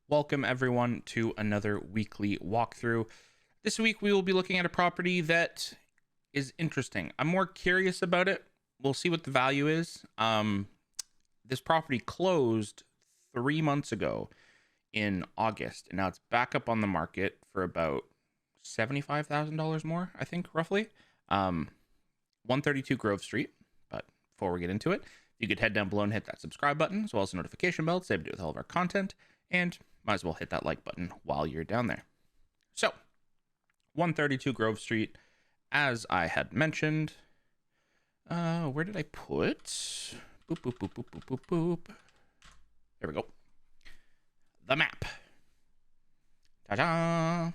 Welcome everyone to another weekly walkthrough. This week we will be looking at a property that is interesting. I'm more curious about it. We'll see what the value is. This property closed 3 months ago in August, and now it's back up on the market for about $75,000 more, I think, roughly. 132 Grove Street. But before we get into it, you could head down below and hit that subscribe button, as well as the notification bell to stay up to date with all of our content, and might as well hit that like button while you're down there. So, 132 Grove Street, as I had mentioned. Where did I put? Boop, boop, boop, boop, boop, boop, boop. There we go. The map. Ta-da!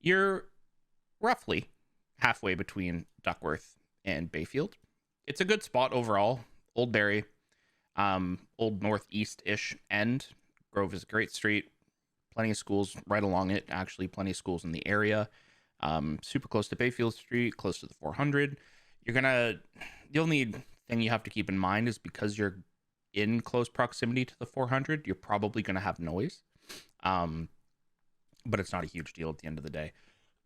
You're roughly halfway between Duckworth and Bayfield. It's a good spot overall. Old Barrie, old northeast-ish end. Grove is a great street. Plenty of schools right along it. Actually, plenty of schools in the area. Super close to Bayfield Street, close to the 400. The only thing you have to keep in mind is because you're in close proximity to the 400, you're probably going to have noise. But it's not a huge deal at the end of the day.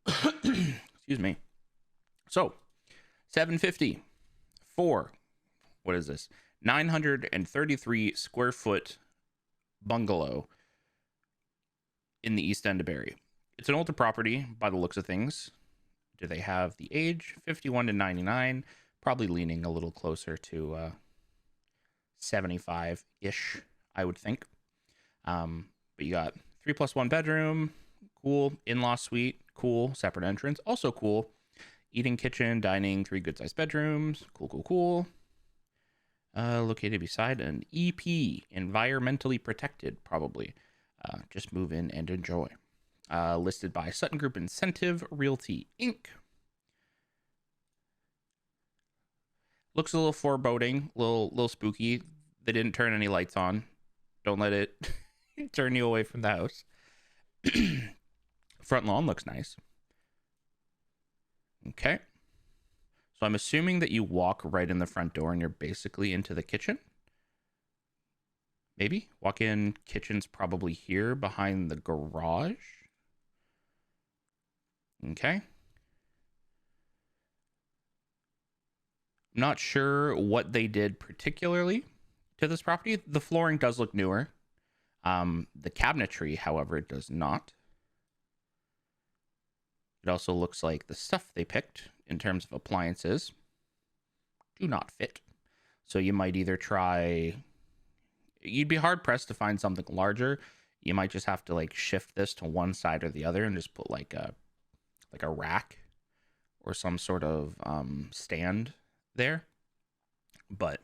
Excuse me. So, 750 for, what is this? 933 square foot bungalow in the east end of Barrie. It's an older property by the looks of things. Do they have the age? 51 to 99, probably leaning a little closer to 75-ish, I would think. But you got 3+1 bedroom, cool. In-law suite, cool. Separate entrance, also cool. Eating kitchen, dining, 3 good-sized bedrooms, cool. Located beside an EP, environmentally protected, probably. Just move in and enjoy. Listed by Sutton Group Incentive Realty Inc. Looks a little foreboding, little spooky. They didn't turn any lights on. Don't let it turn you away from the house. Front lawn looks nice. Okay. So I'm assuming that you walk right in the front door and you're basically into the kitchen. Maybe. Walk in, kitchen's probably here behind the garage. Okay. Not sure what they did particularly to this property. The flooring does look newer. The cabinetry, however, does not. It also looks like the stuff they picked in terms of appliances do not fit. So you might either try... You'd be hard pressed to find something larger. You might just have to like shift this to one side or the other and just put like a rack or some sort of stand there. But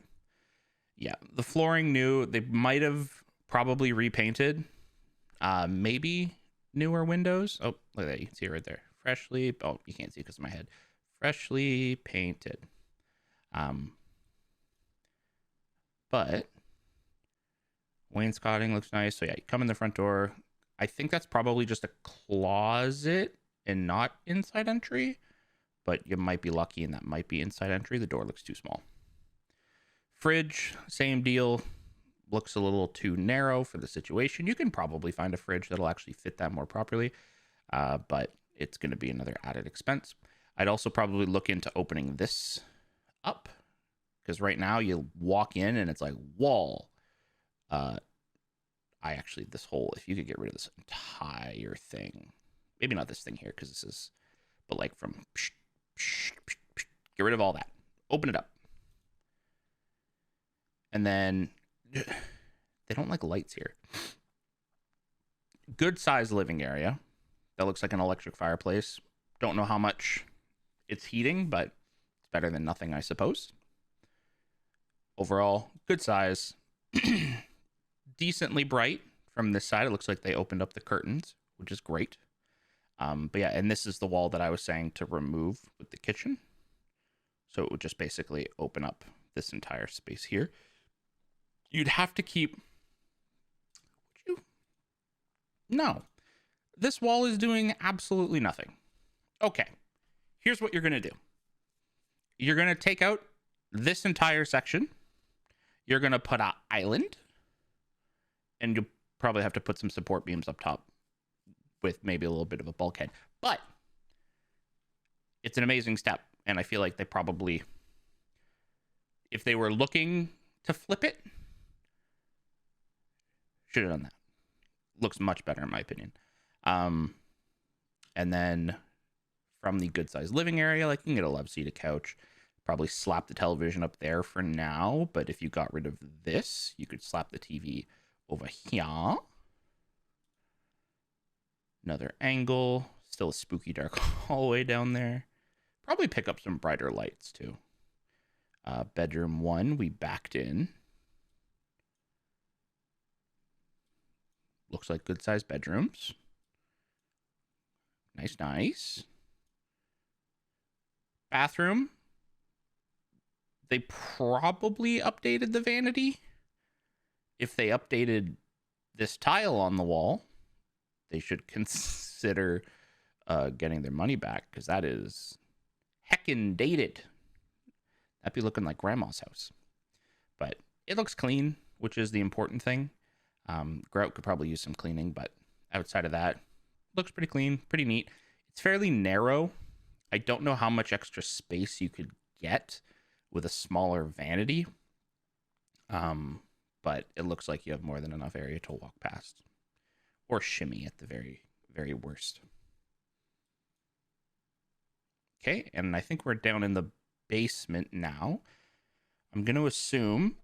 yeah, the flooring new. They might have probably repainted. Maybe newer windows. Oh, look at that. You can see it right there. Freshly. Oh, you can't see because of my head. Freshly painted. But wainscoting looks nice. So yeah, you come in the front door. I think that's probably just a closet and not inside entry, but you might be lucky and that might be inside entry. The door looks too small. Fridge, same deal. Looks a little too narrow for the situation. You can probably find a fridge that'll actually fit that more properly, but it's going to be another added expense. I'd also probably look into opening this up, because right now you walk in and it's like wall. This whole, if you could get rid of this entire thing, maybe not this thing here, because this is, but like from, get rid of all that, open it up. And then they don't like lights here. Good size living area. That looks like an electric fireplace. Don't know how much it's heating, but it's better than nothing, I suppose. Overall, good size. Decently bright from this side. It looks like they opened up the curtains, which is great. But yeah, and this is the wall that I was saying to remove with the kitchen. So it would just basically open up this entire space here. You'd have to keep... Would you? No. This wall is doing absolutely nothing. Okay. Here's what you're going to do. You're going to take out this entire section. You're going to put an island. And you Probably have to put some support beams up top with maybe a little bit of a bulkhead. But it's an amazing step. And I feel like they probably, if they were looking to flip it, should have done that. Looks much better in my opinion. And then from the good sized living area, like you can get a love seat, a couch, probably slap the television up there for now. But if you got rid of this, you could slap the TV over here. Another angle, still a spooky dark hallway down there. Probably pick up some brighter lights too. Bedroom 1, we backed in. Looks like good sized bedrooms. Nice, nice. Bathroom. They probably updated the vanity. If they updated this tile on the wall, they should consider getting their money back, because that is heckin' dated. That'd be looking like grandma's house. But it looks clean, which is the important thing. Grout could probably use some cleaning, but outside of that, looks pretty clean, pretty neat. It's fairly narrow. I don't know how much extra space you could get with a smaller vanity. But it looks like you have more than enough area to walk past. Or shimmy at the very, very worst. Okay, and I think we're down in the basement now. I'm going to assume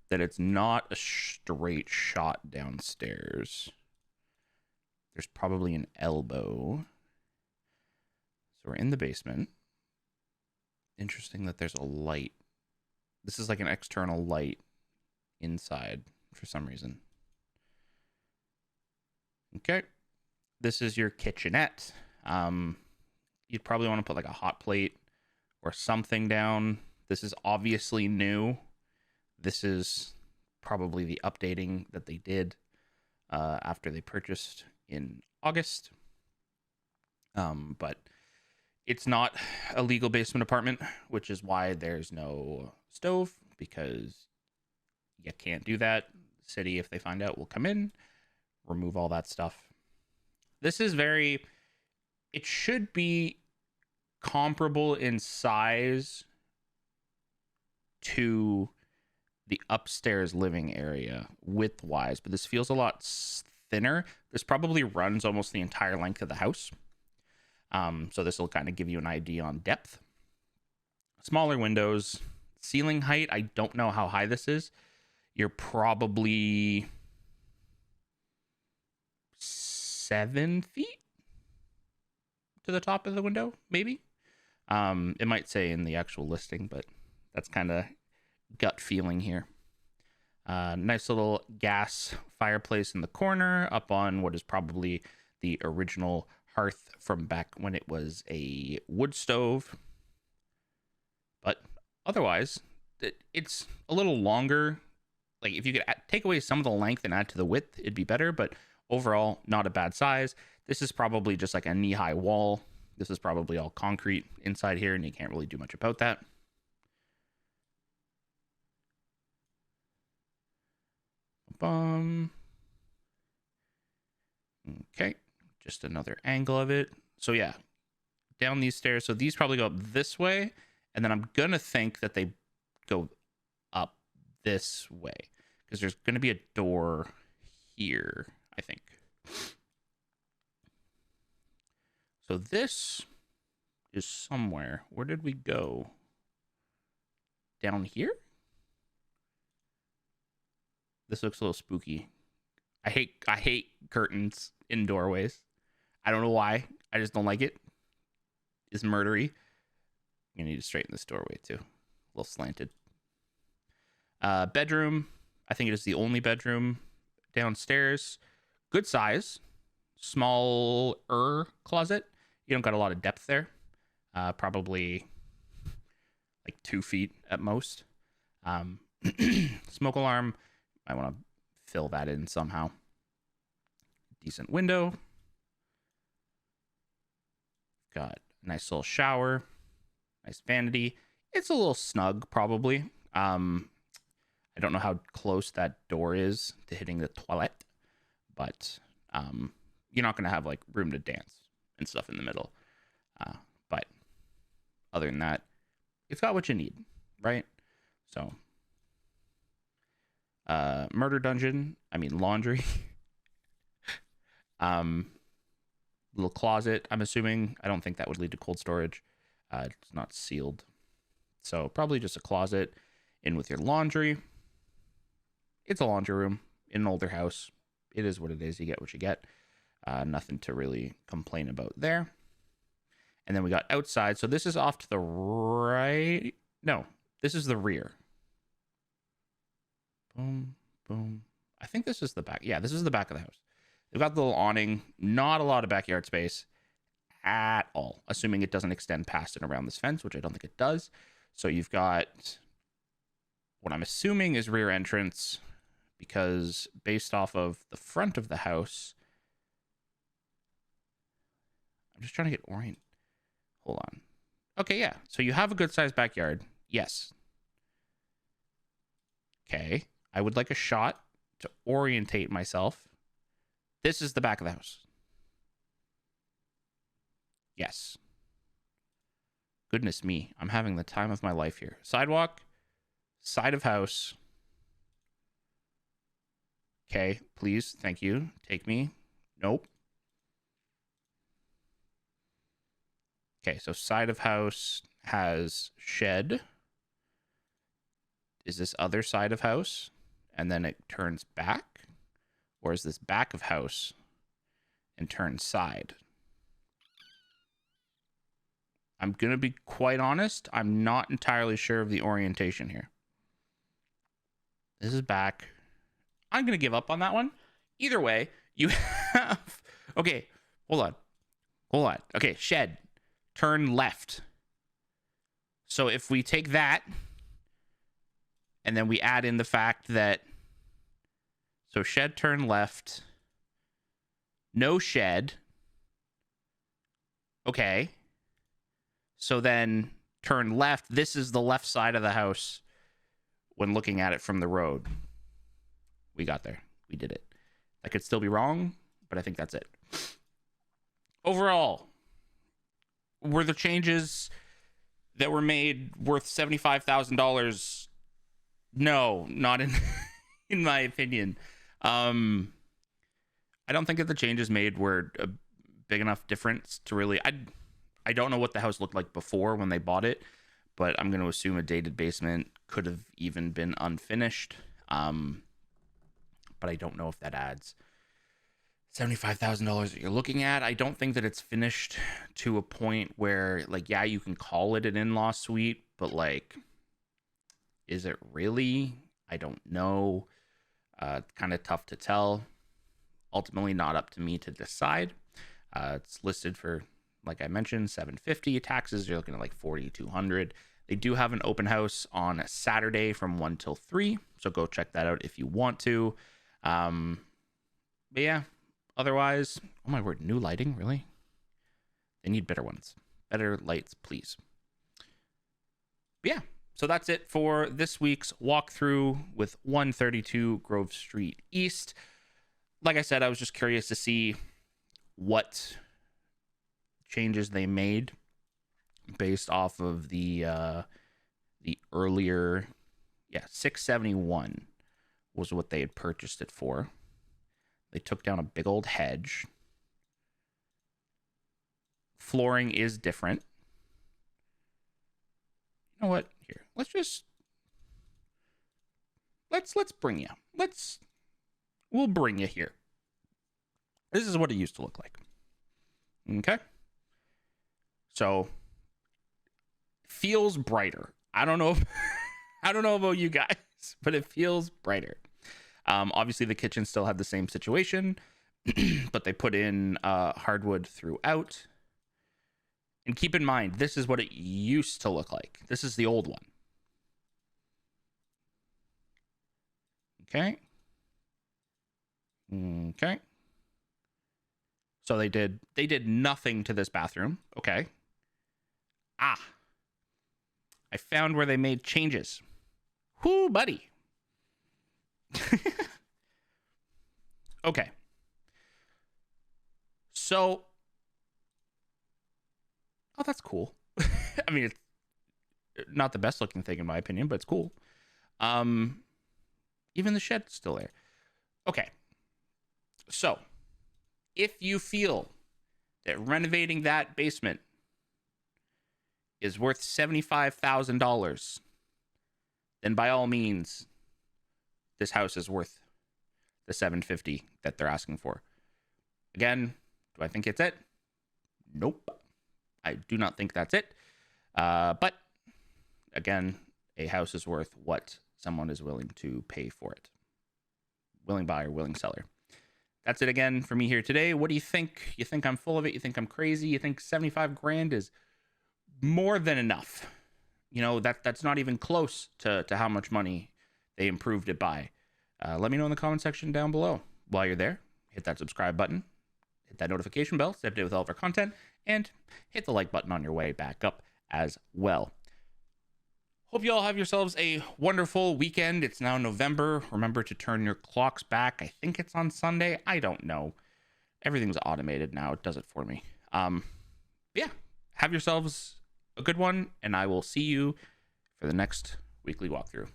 that it's not a straight shot downstairs. There's probably an elbow. So we're in the basement. Interesting that there's a light. This is like an external light inside for some reason. Okay. This is your kitchenette. You'd probably want to put like a hot plate or something down. This is obviously new. This is probably the updating that they did after they purchased in August. But it's not a legal basement apartment, which is why there's no stove, because you can't do that. The city, if they find out, will come in, remove all that stuff. This is very, it should be comparable in size to the upstairs living area width-wise, but this feels a lot thinner. This probably runs almost the entire length of the house. So this will kind of give you an idea on depth. Smaller windows. Ceiling height, I don't know how high this is. You're probably 7 feet to the top of the window, maybe. It might say in the actual listing, but that's kind of gut feeling here. Nice little gas fireplace in the corner up on what is probably the original hearth from back when it was a wood stove. But otherwise, it's a little longer. Like if you could take away some of the length and add to the width, it'd be better. But overall, not a bad size. This is probably just like a knee-high wall. This is probably all concrete inside here, and you can't really do much about that. Okay, just another angle of it. So yeah, down these stairs. So these probably go up this way, and then I'm gonna think that they go up this way, because there's gonna be a door here, I think. So this is somewhere. Where did we go? Down here? This looks a little spooky. I hate curtains in doorways. I don't know why. I just don't like it. It's murdery. You need to straighten this doorway too. A little slanted. Bedroom. I think it is the only bedroom downstairs. Good size. Smaller closet. You don't got a lot of depth there. Probably like 2 feet at most. Smoke alarm. I want to fill that in somehow. Decent window. Got a nice little shower. Nice vanity. It's a little snug, probably. I I don't know how close that door is to hitting the toilet, but you're not going to have like room to dance and stuff in the middle. But other than that, it's got what you need, right? So, murder dungeon, I mean laundry. Little closet, I'm assuming. I don't think that would lead to cold storage. It's not sealed. So probably just a closet in with your laundry. It's a laundry room in an older house. It is what it is. You get what you get. Nothing to really complain about there. And then we got outside. So this is off to the right. No, this is the rear. Boom, boom. I think this is the back. Yeah, this is the back of the house. They've got the little awning. Not a lot of backyard space at all, assuming it doesn't extend past and around this fence, which I don't think it does. So you've got what I'm assuming is rear entrance, because based off of the front of the house, I'm just trying to get orient. Hold on. Okay, yeah. So you have a good sized backyard. Yes. Okay. I would like a shot to orientate myself. This is the back of the house. Yes. Goodness me. I'm having the time of my life here. Sidewalk, side of house. Okay, please. Thank you. Take me. Nope. Okay, so side of house has shed. Is this other side of house? And then it turns back? Or is this back of house and turns side? I'm going to be quite honest. I'm not entirely sure of the orientation here. This is back. I'm going to give up on that one. Either way, you have... Okay, hold on. Hold on. Okay, shed. Turn left. So if we take that, and then we add in the fact that... So shed, turn left. No shed. Okay. So then turn left. This is the left side of the house when looking at it from the road. We got there. We did it. I could still be wrong, but I think that's it. Overall, were the changes that were made worth $75,000? No, not in my opinion. I don't think that the changes made were a big enough difference to really... I don't know what the house looked like before when they bought it, but I'm going to assume a dated basement could have even been unfinished. But I don't know if that adds $75,000 that you're looking at. I don't think that it's finished to a point where, like, yeah, you can call it an in-law suite, but, like, is it really? I don't know. Kind of tough to tell. Ultimately, not up to me to decide. It's listed for, like I mentioned, $750. Taxes, you're looking at like $4,200. They do have an open house on Saturday from 1 till 3, so go check that out if you want to. But yeah, otherwise, oh my word, new lighting, really? They need better ones. Better lights, please. But yeah, so that's it for this week's walkthrough with 132 Grove Street East. Like I said, I was just curious to see what changes they made based off of the earlier, $671 was what they had purchased it for. They took down a big old hedge. Flooring is different. You know what? Here, let's bring you. We'll bring you here. This is what it used to look like. Okay. So feels brighter. I don't know about you guys, but it feels brighter. Obviously the kitchen still had the same situation, but they put in hardwood throughout. And keep in mind, this is what it used to look like. This is the old one. Okay. Okay. So they did nothing to this bathroom. Okay. I found where they made changes. Whoo, buddy. Okay. So, oh, that's cool. I mean, it's not the best looking thing in my opinion, but it's cool. Um, Even the shed's still there. Okay. So, if you feel that renovating that basement is worth $75,000, then by all means, this house is worth the $750 that they're asking for. Again, do I think it's it? Nope. I do not think that's it. But again, a house is worth what someone is willing to pay for it. Willing buyer, willing seller. That's it again for me here today. What do you think? You think I'm full of it? You think I'm crazy? You think 75 grand is more than enough? You know, that's not even close to how much money they improved it by. Let me know in the comment section down below. While you're there, hit that subscribe button, hit that notification bell, stay updated with all of our content, and hit the like button on your way back up as well. Hope you all have yourselves a wonderful weekend. It's now November. Remember to turn your clocks back. I think it's on Sunday. I don't know. Everything's automated now. It does it for me. Yeah, have yourselves a good one, and I will see you for the next weekly walkthrough.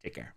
Take care.